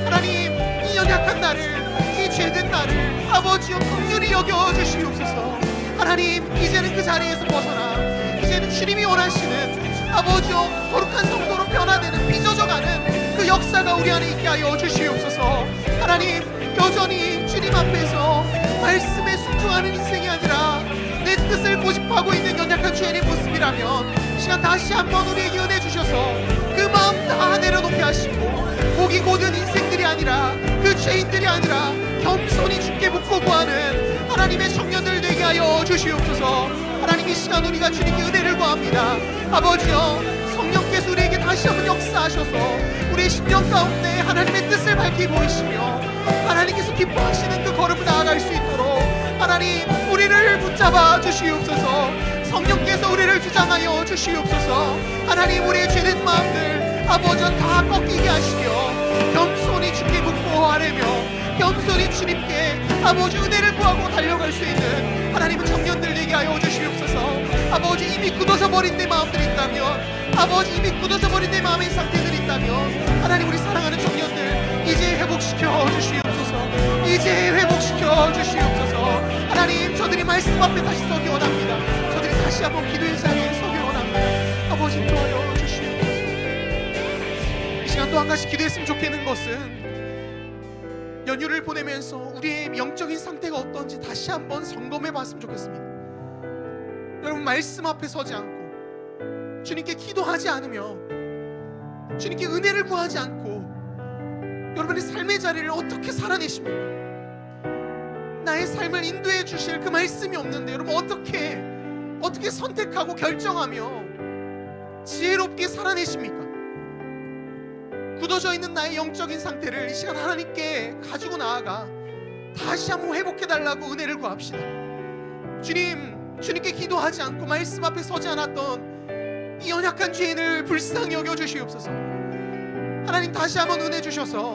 하나님, 이 연약한 나를, 이 죄된 나를 아버지여 긍휼히 여겨주시옵소서. 하나님, 이제는 그 자리에서 벗어나 이제는 주님이 원하시는 아버지여 거룩한 성도로 변화되는 빚어져가는 그 역사가 우리 안에 있게 하여 주시옵소서. 하나님, 여전히 주님 앞에서 말씀에 순종하는 인생이 아니라 내 뜻을 고집하고 있는 연약한 죄인의 모습이라면 시간 다시 한번 우리에게 은혜 주셔서 그 마음 다 내려놓게 하시고 복이 고든 인생들이 아니라 그 죄인들이 아니라 겸손히 주께 묻고 구하는 하나님의 청년들 되게 하여 주시옵소서. 하나님, 이 시간 우리가 주님께 은혜를 구합니다. 아버지여, 성령께서 우리에게 다시 한번 역사하셔서 우리의 심령 가운데 하나님의 뜻을 밝히 보이시며 하나님께서 기뻐하시는 그 걸음을 나아갈 수 있도록 하나님, 우리를 붙잡아 주시옵소서. 성령께서 우리를 주장하여 주시옵소서. 하나님, 우리의 죄된 마음들 아버지여 다 꺾이게 하시며 겸손히 주께 묻고 하려며 겸손히 주님께 아버지 은혜를 구하고 달려갈 수 있는 하나님의 청년들 되게 하여 주시옵소서. 아버지, 이미 굳어져 버린 내 마음들이 있다면 아버지, 이미 굳어져 버린 내 마음의 상태들이 있다면 하나님, 우리 사랑하는 청년들 이제 회복시켜 주시옵소서. 이제 회복시켜 주시옵소서. 하나님, 저들이 말씀 앞에 다시 서기 원합니다. 저들이 다시 한번 기도의 자리에 서기 원합니다. 아버지, 도와여 주시옵소서. 이 시간 또 한 가지 기도했으면 좋겠는 것은 연휴를 보내면서 우리의 영적인 상태가 어떤지 다시 한번 점검해 봤으면 좋겠습니다. 여러분, 여러분 말씀 앞에 서지 않고 주님께 기도하지 않으며 주님께 은혜를 구하지 않고 여러분의 삶의 자리를 어떻게 살아내십니까? 나의 삶을 인도해 주실 그 말씀이 없는데 여러분 어떻게 선택하고 결정하며 지혜롭게 살아내십니까? 굳어져 있는 나의 영적인 상태를 이 시간 하나님께 가지고 나아가 다시 한번 회복해달라고 은혜를 구합시다. 주님께 기도하지 않고 말씀 앞에 서지 않았던 이 연약한 죄인을 불쌍히 여겨주시옵소서. 하나님 다시 한번 은혜 주셔서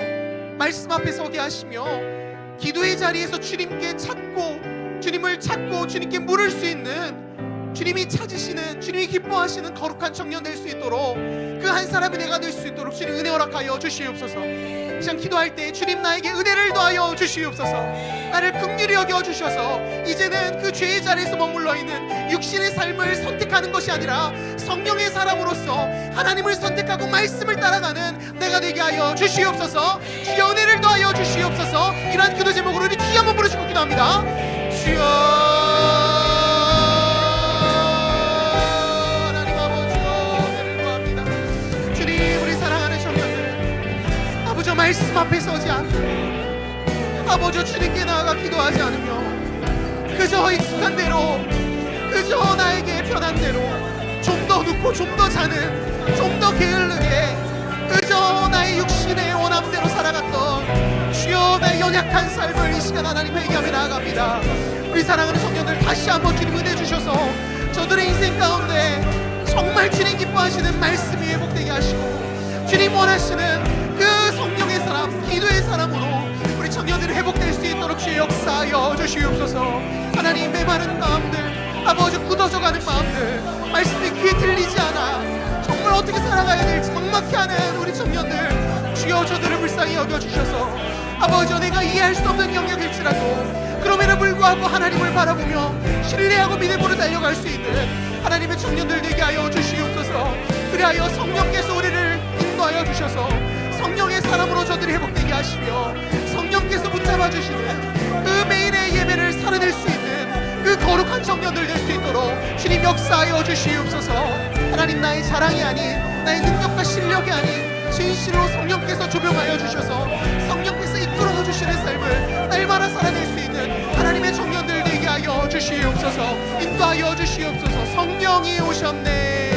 말씀 앞에 서게 하시며 기도의 자리에서 주님을 찾고 주님께 물을 수 있는, 주님이 찾으시는, 주님이 기뻐하시는 거룩한 청년 될 수 있도록 그 한 사람의 내가 될 수 있도록 주님 은혜 허락하여 주시옵소서. 이 시간 기도할 때 주님 나에게 은혜를 더하여 주시옵소서. 나를 긍휼히 여겨 주셔서 이제는 그 죄의 자리에서 머물러 있는 육신의 삶을 선택하는 것이 아니라 성령의 사람으로서 하나님을 선택하고 말씀을 따라가는 내가 되게 하여 주시옵소서. 주여 은혜를 더하여 주시옵소서. 이러한 기도 제목으로 우리 주여 한번 부르시고 기도합니다. 주여 말씀 앞에 서지 않고 아버지 주님께 나아가 기도하지 않으며 그저 익숙한 대로, 그저 나에게 편한 대로 좀 더 눕고 좀 더 자는, 좀 더 게을르게 그저 나의 육신의 원함대로 살아갔던 주여 나의 연약한 삶을 이 시간 하나님 회개하며 나아갑니다. 우리 사랑하는 성령들 다시 한번 주님 은혜 주셔서 저들의 인생 가운데 정말 주님 기뻐하시는 말씀이 회복되게 하시고 주님 원하시는 그 성령의 사람, 기도의 사람으로 우리 청년들이 회복될 수 있도록 주의 역사하여 주시옵소서. 하나님 메마른 마음들, 아버지 굳어져가는 마음들, 말씀이 귀에 들리지 않아 정말 어떻게 살아가야 될지 막막해 하는 우리 청년들 주여 저들을 불쌍히 여겨주셔서 아버지 내가 이해할 수 없는 영역일지라도 그럼에도 불구하고 하나님을 바라보며 신뢰하고 믿음으로 달려갈 수 있는 하나님의 청년들 되게 하여 주시옵소서. 그리하여 성령께서 우리를 인도하여 주셔서 성령의 사람으로 저들이 회복되게 하시며 성령께서 붙잡아 주시는 그 매일의 예배를 살아낼 수 있는 그 거룩한 청년들 될 수 있도록 주님 역사하여 주시옵소서. 하나님 나의 자랑이 아닌, 나의 능력과 실력이 아닌 진실로 성령께서 조명하여 주셔서 성령께서 이끌어 주시는 삶을 날마다 살아낼 수 있는 하나님의 청년들 되게 하여 주시옵소서. 인도하여 주시옵소서. 성령이 오셨네,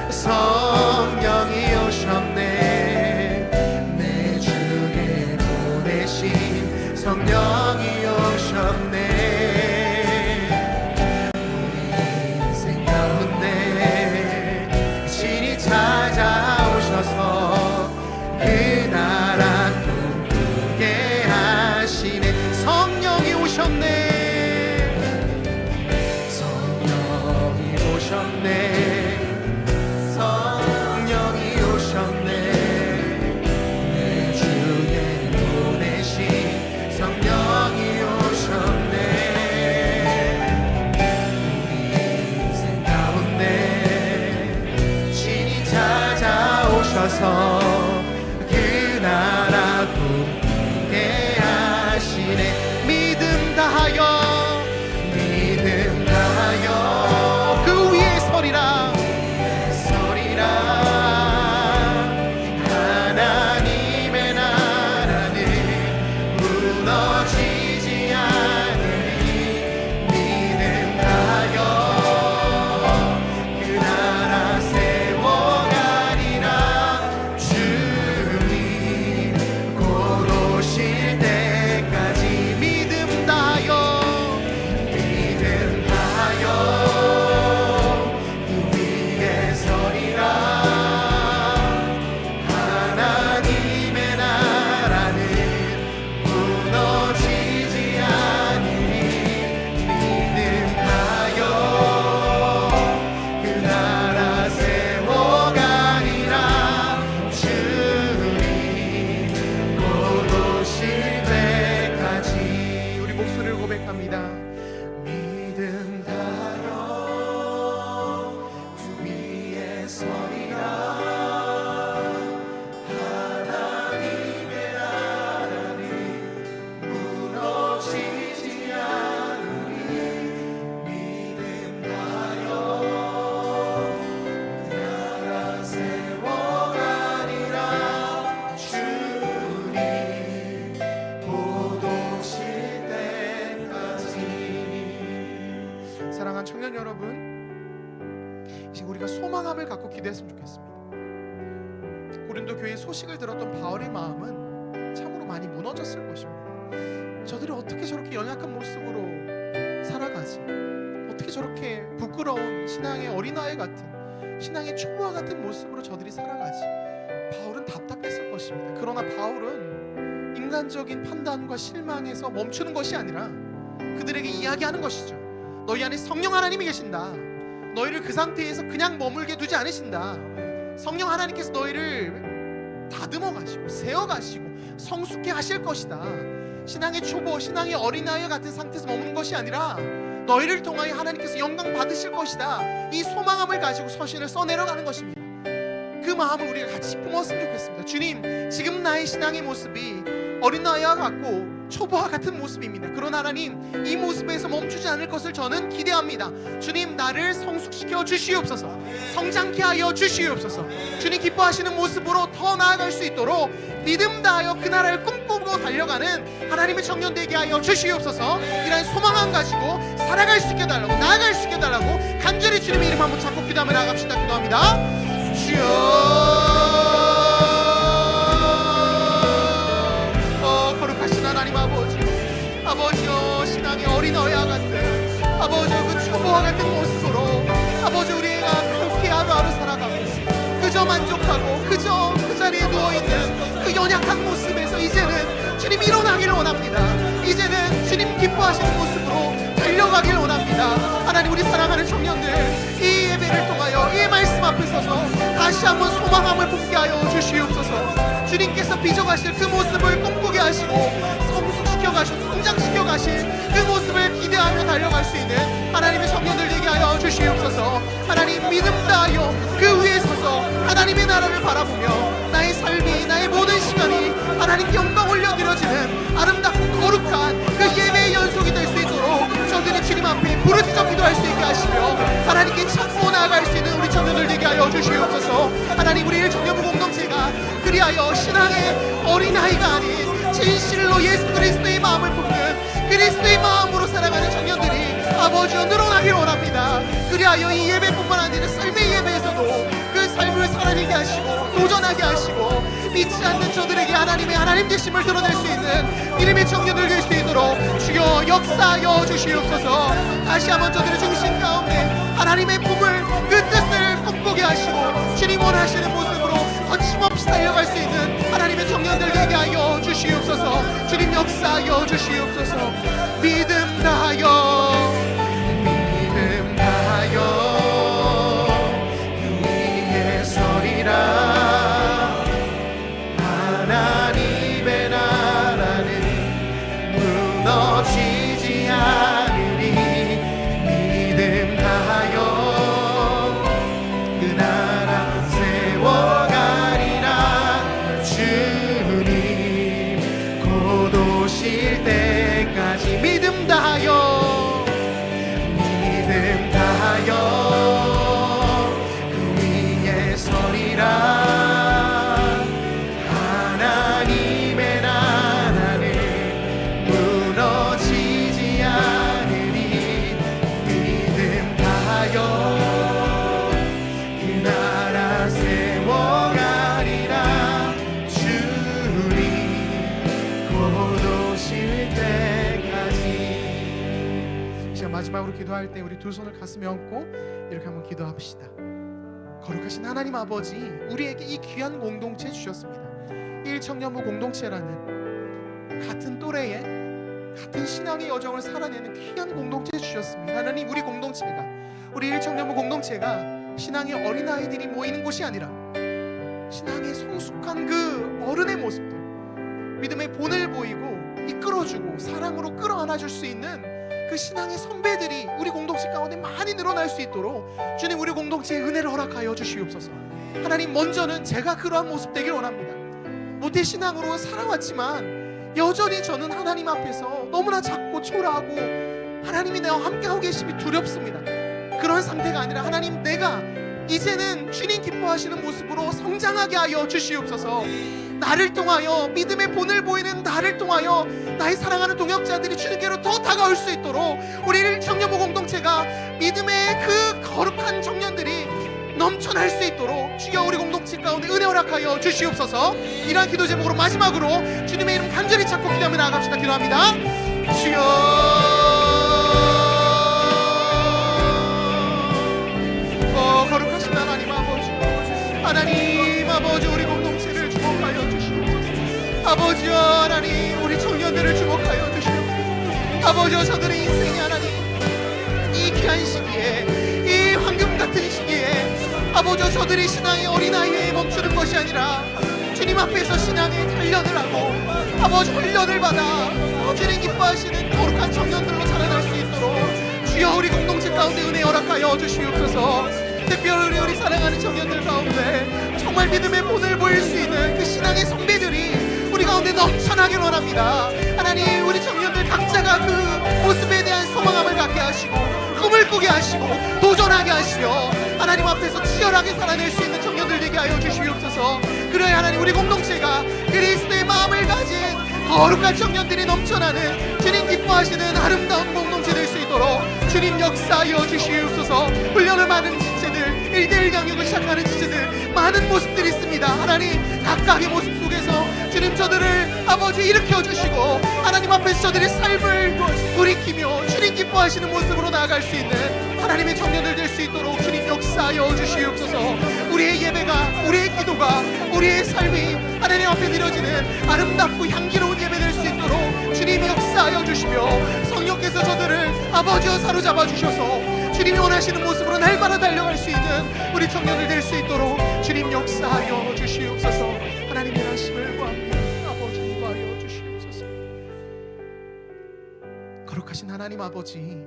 성령이 오셨네, 내 주에 보내신 성령이 오셨네. 우리 인생 가운데 신이 찾아오셔서 그 나라 꿈꾸게 하시네. 성령이 오셨네, 성령이 오셨네, 성령이 오셨네, 내 주에 보내신 성령이 오셨네. 우리 인생 가운데 신이 찾아오셔서 그 나라 꿈꾸게 하시네. 믿음 다하여, 믿음 다하여 그 위에 서리라, 하나님의 나라는 무너지지 않으니 믿음 다하여 그 나라 세워가리라. 주님 곧 오실 때까지 믿음 다하여, 믿음 다하여 그 위에 서리라. 믿음 다하여 주 위에 서리라. 하나님의 나라는 무너지지 여러분, 이제 우리가 소망함을 갖고 기도했으면 좋겠습니다. 고린도 교회의 소식을 들었던 바울의 마음은 참으로 많이 무너졌을 것입니다. 저들이 어떻게 저렇게 연약한 모습으로 살아가지? 어떻게 저렇게 부끄러운 신앙의 어린아이 같은, 신앙의 초보와 같은 모습으로 저들이 살아가지? 바울은 답답했을 것입니다. 그러나 바울은 인간적인 판단과 실망에서 멈추는 것이 아니라 그들에게 이야기하는 것이죠. 너희 안에 성령 하나님이 계신다. 너희를 그 상태에서 그냥 머물게 두지 않으신다. 성령 하나님께서 너희를 다듬어 가시고 세워 가시고 성숙해 하실 것이다. 신앙의 초보, 신앙의 어린아이 같은 상태에서 머무는 것이 아니라 너희를 통하여 하나님께서 영광 받으실 것이다. 이 소망함을 가지고 서신을 써내려가는 것입니다. 그 마음을 우리가 같이 품었으면 좋겠습니다. 주님, 지금 나의 신앙의 모습이 어린아이와 같고 초보와 같은 모습입니다. 그러나 하나님, 이 모습에서 멈추지 않을 것을 저는 기대합니다. 주님, 나를 성숙시켜 주시옵소서. 성장케 하여 주시옵소서. 주님 기뻐하시는 모습으로 더 나아갈 수 있도록 믿음 다하여 그 나라를 꿈꾸고 달려가는 하나님의 청년 되게 하여 주시옵소서. 이런 소망함 가지고 살아갈 수 있게 달라고, 나아갈 수 있게 달라고 간절히 주님의 이름 한번 잡고 기도하며 나아갑시다. 기도합니다. 주여, 거룩하신 하나님 아버지여, 신앙의 어린아이와 같은 아버지여, 그 초보와 같은 모습으로 아버지 우리가 그렇게 하루하루 살아가고 그저 만족하고 그저 그 자리에 누워있는 그 연약한 모습에서 이제는 주님 일어나기를 원합니다. 이제는 주님 기뻐하시는 모습으로 달려가길 원합니다. 하나님, 우리 사랑하는 청년들, 이 예배를 통하여 이 말씀 앞에 서서 다시 한번 소망함을 품게 하여 주시옵소서. 주님께서 빚어가실 그 모습을 꿈꾸게 하시고 성숙시켜 가시고 성장시켜 가실 그 모습을 기대하며 달려갈 수 있는 하나님의 청년들 되게 하여 주시옵소서. 하나님, 믿음 다하여 그 위에 서서 하나님의 나라를 바라보며 나의 삶이, 나의 모든 시간이 하나님께 영광 올려드려지는 아름답고 거룩한 그 예배의 연속이 될 수 있도록 저들이 주님 앞에 부르짖어 기도할 수 있게 하시며 하나님께 찾고 나아갈 수 있는 우리 청년들 되게 하여 주시옵소서. 하나님, 우리 일청년부 공동체가 그리하여 신앙의 어린아이가 아닌 진실로 예수 그리스도의 마음을 품는 그리스도의 마음으로 살아가는 청년들이 아버지여 늘어나길 원합니다. 그리하여 이 예배뿐만 아니라 삶의 예배에서도 그 삶을 살아내게 하시고 도전하게 하시고 믿지 않는 저들에게 하나님의 하나님 되심을 드러낼 수 있는 믿음의 청년들 될 수 있도록 주여 역사하여 주시옵소서. 다시 한번 저들의 중심 가운데 하나님의 꿈을, 그 뜻을 꿈꾸게 하시고 주님 원하시는 모습으로 거침없이 달려갈 수 있는 하나님의 청년들 되게 하여 주시옵소서. 주님 역사하여 주시옵소서. 믿음 다하여 그 위에 서리라. 하나님의 나라는 무너지지 않으리. 믿음 다하여 그 나라 세워가리라. 주님 곧 오실 때까지 믿음 다하여 그 위에 서리라. 하나님의 나라는 무너지지 않으리. 믿음 다하여 그 나라 세워가리라. 주님 곧 오실 때까지. 시간 마지막으로 기도할 때 우리 두 손을 가슴에 얹고 이렇게 한번 기도합시다. 거룩하신 하나님 아버지, 우리에게 이 귀한 공동체 주셨습니다. 일청년부 공동체라는 같은 또래의 같은 신앙의 여정을 살아내는 귀한 공동체 주셨습니다. 하나님, 우리 공동체가, 우리 일청년부 공동체가 신앙의 어린아이들이 모이는 곳이 아니라 신앙의 성숙한 그 어른의 모습들, 믿음의 본을 보이고 이끌어주고 사랑으로 끌어안아줄 수 있는 그 신앙의 선배들이 우리 공동체 가운데 많이 늘어날 수 있도록 주님, 우리 공동체에 은혜를 허락하여 주시옵소서. 하나님, 먼저는 제가 그러한 모습 되길 원합니다. 모태 신앙으로 살아왔지만 여전히 저는 하나님 앞에서 너무나 작고 초라하고 하나님이 나와 함께하고 계심이 두렵습니다. 그런 상태가 아니라 하나님, 내가 이제는 주님 기뻐하시는 모습으로 성장하게 하여 주시옵소서. 나를 통하여, 믿음의 본을 보이는 나를 통하여 나의 사랑하는 동역자들이 주님께로 더 다가올 수 있도록 우리 청년부 공동체가 믿음의 그 거룩한 청년들이 넘쳐날 수 있도록 주여 우리 공동체 가운데 은혜 허락하여 주시옵소서. 이러한 기도 제목으로 마지막으로 주님의 이름 간절히 찾고 기도하며 나아갑시다. 기도합니다. 주여, 거룩하신 하나님 아버지, 하나님 아버지, 우리 공동체를 주목하여 주시옵소서. 아버지여 하나님, 우리 청년들을 주목하여 주시옵소서. 아버지여, 저들의 인생이 하나님 이 귀한 시기에, 이 황금 같은 시기에 아버지여, 저들이 신앙의 어린아이에 멈추는 것이 아니라 주님 앞에서 신앙의 단련을 하고 아버지 훈련을 받아 주님 기뻐하시는 거룩한 청년들로 자라날 수 있도록 주여 우리 공동체 가운데 은혜 허락하여 주시옵소서. 특별히 우리 사랑하는 청년들 가운데 정말 믿음의 본을 보일 수 있는 그 신앙의 선배들이 우리 가운데 넘쳐나길 원합니다. 하나님, 우리 청년들 각자가 그 모습에 대한 소망함을 갖게 하시고 꿈을 꾸게 하시고 도전하게 하시며 하나님 앞에서 치열하게 살아낼 수 있는 청년들 되게 하여 주시옵소서. 그래야 하나님, 우리 공동체가 그리스도의 마음을 가진 거룩한 청년들이 넘쳐나는 주님 기뻐하시는 아름다운 공동체 될 수 있도록 주님 역사하여 주시옵소서. 훈련을 받은 지체들, 1대1 양육을 시작하는 지체들 많은 모습들이 있습니다. 하나님, 각각의 모습 속에서 주님 저들을 아버지 일으켜 주시고 하나님 앞에서 저들의 삶을 돌이키며 주님 기뻐하시는 모습으로 나아갈 수 있는 하나님의 청년들 될 수 있도록 주님 역사하여 주시옵소서. 우리의 예배가, 우리의 기도가, 우리의 삶이 하나님 앞에 드려지는 아름답고 향기로운 예배 될 수 있도록 주님 역사하여 주시며 성령께서 저들을 아버지와 사로잡아 주셔서 주님이 원하시는 모습으로 날마다 달려갈 수 있는 우리 청년들 될 수 있도록 주님 역사하여 주시옵소서. 하나님의 하심을 구합니다. 아버지 인도하여 주시옵소서. 거룩하신 하나님 아버지,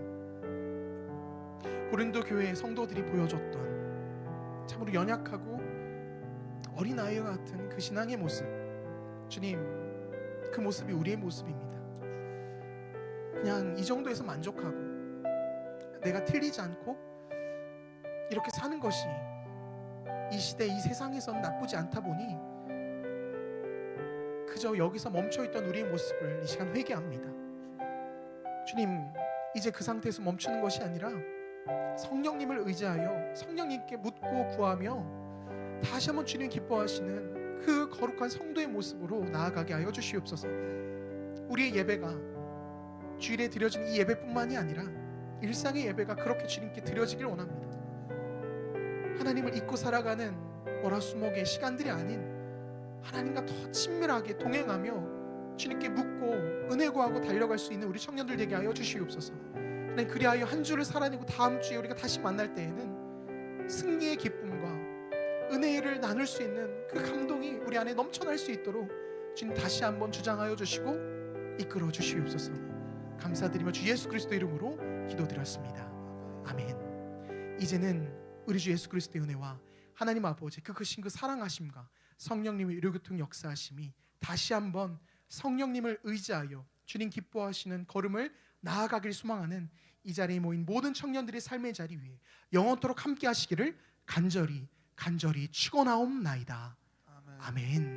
고린도 교회의 성도들이 보여줬던 참으로 연약하고 어린아이와 같은 그 신앙의 모습, 주님, 그 모습이 우리의 모습입니다. 그냥 이 정도에서 만족하고 내가 틀리지 않고 이렇게 사는 것이 이 시대, 이 세상에선 나쁘지 않다 보니 그저 여기서 멈춰있던 우리의 모습을 이 시간 회개합니다. 주님, 이제 그 상태에서 멈추는 것이 아니라 성령님을 의지하여 성령님께 묻고 구하며 다시 한번 주님 기뻐하시는 그 거룩한 성도의 모습으로 나아가게 하여 주시옵소서. 우리의 예배가 주일에 드려진 이 예배뿐만이 아니라 일상의 예배가 그렇게 주님께 드려지길 원합니다. 하나님을 잊고 살아가는 월화수목의 시간들이 아닌 하나님과 더 친밀하게 동행하며 주님께 묻고 은혜 구하고 달려갈 수 있는 우리 청년들 되게 하여 주시옵소서. 하나님, 그리하여 한 주를 살아내고 다음 주에 우리가 다시 만날 때에는 승리의 기쁨과 은혜를 나눌 수 있는 그 감동이 우리 안에 넘쳐날 수 있도록 주님 다시 한번 주장하여 주시고 이끌어 주시옵소서. 감사드리며 주 예수 그리스도 이름으로 기도드렸습니다. 아멘. 이제는 우리 주 예수 그리스도의 은혜와 하나님 아버지 그 크신 그 사랑하심과 성령님의 의료교통 역사하심이 다시 한번 성령님을 의지하여 주님 기뻐하시는 걸음을 나아가길 소망하는 이 자리에 모인 모든 청년들의 삶의 자리 위에 영원토록 함께 하시기를 간절히 축원하옵나이다. 아멘.